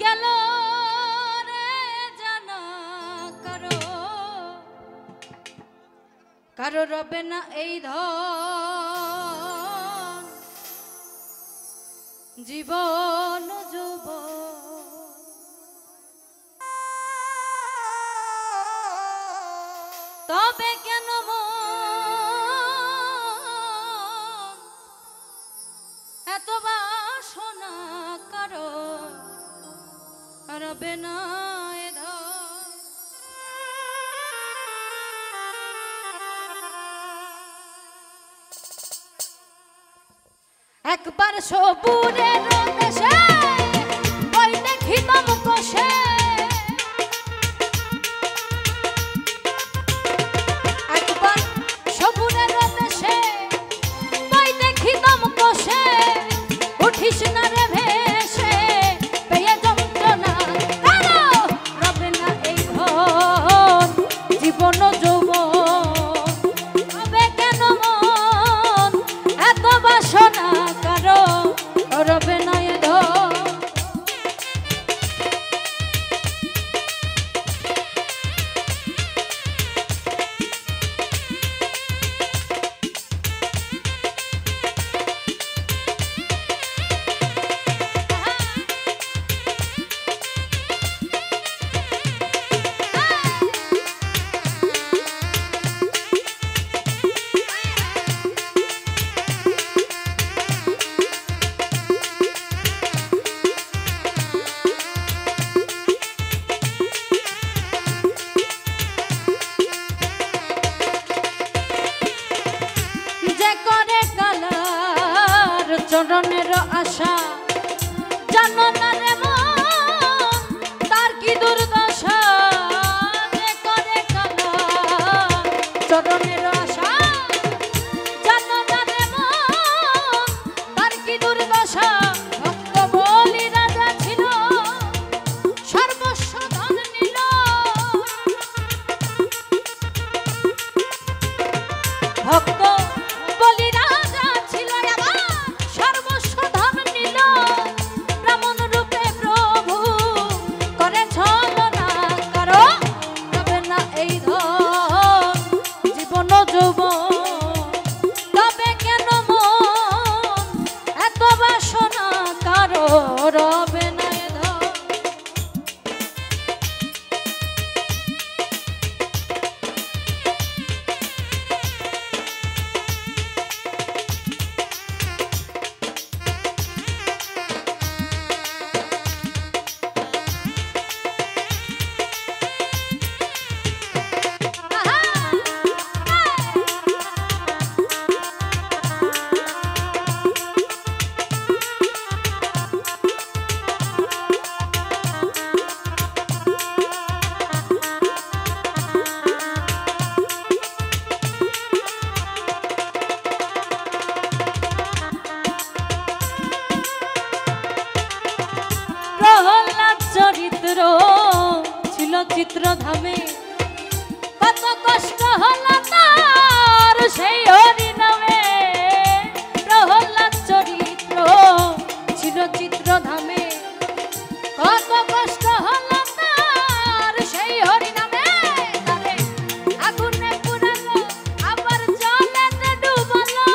গেল রে জানা কারো কারো রবে না এই ধন জীবন যৌবন তবে কেন এত বাসনা কারো রবে না এ ধন একবার সবুরের দেশে ওই দেখিতাম কষে একবার সবুরের দেশে ওই দেখিতাম কষে উঠিস না রে ভেসে পেয়ে যন্ত্রণা কারো রবে না এই ধন জীবন যৌবন তবে কেন মন এত বাসনা কারো রবে না এ ধন চরণের আশা জানো না রে মন তার কি দুর্দশা যে করে কালা চরণের আশা জানো না রে মন তার কি দুর্দশা ভক্ত বলি রাজা ছিল সর্বস্ব ধন নিল ভক্ত বলি রাজা ছিল রবে না এ ধন চরিত্র ছিল চিত্রধামে কত কষ্ট হলো তার সেই হরি নামে প্রহ্লাদ চরিত্র ছিল চিত্রধামে কত কষ্ট হলো তার সেই হরি নামে তারে আগুনে পুরালো আবার জলেতে ডুবালো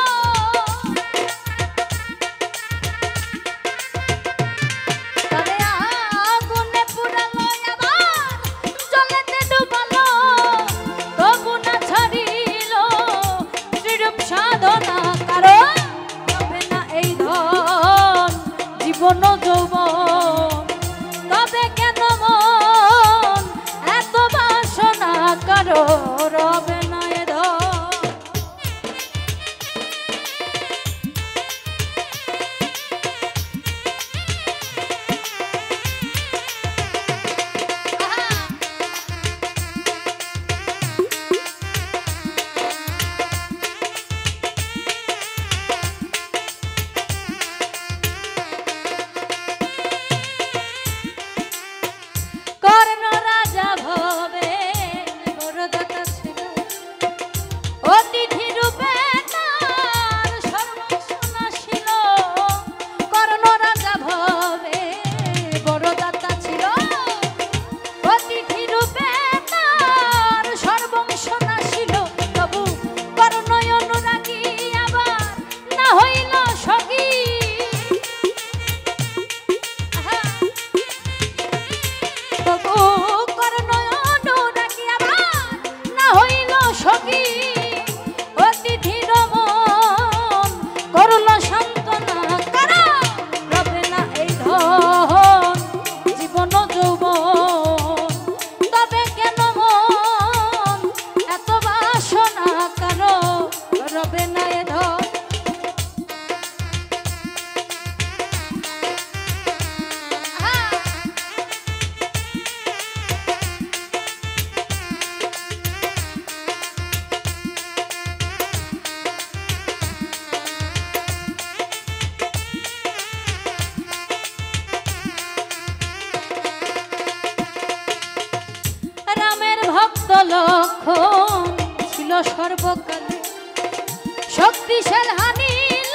শক্তিশাল হানিল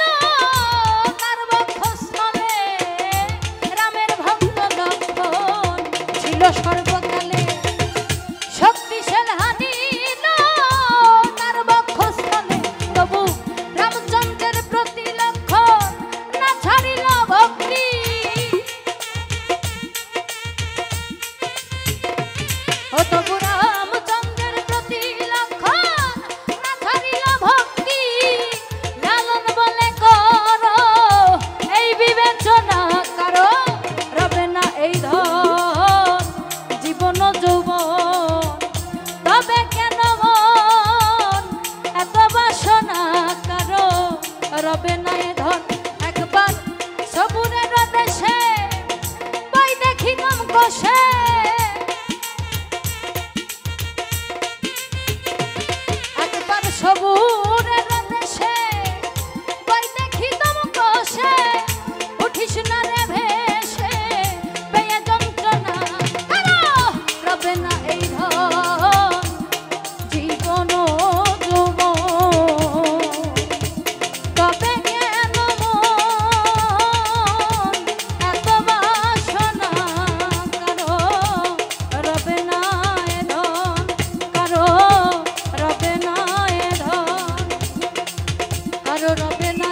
তার বক্ষস্থলে, রামের ভক্ত লক্ষণ ছিল সর্বকালে। শক্তিশাল হানিল তার বক্ষস্থলে, তবু রামচন্দ্রের প্রতি লক্ষণ না ছাড়িল ভক্তি। ও তবু রামচন্দ্রের প্রতি লক্ষণ না ছাড়িল ভক্তি। লালন বলে করো এই বিবেচনা, কারো রবে না এই ধন জীবন যৌবন। তবে কেন মন এত বাসনা, কারো রবে না এ ধন। একবার সবুরের দেশে বই দেখিলাম কষে, একবার সবুরের দেশে বই দেখিলাম কষে। উঠিস না রে ভেসে পেয়ে যন্ত্রণা, কারো রবে না এই ধন জীবন যৌবন। তবে কেন মন এত বাসনা, কারো রবে না এ ধন, কারো রবে না এ ধন, কারো রবে না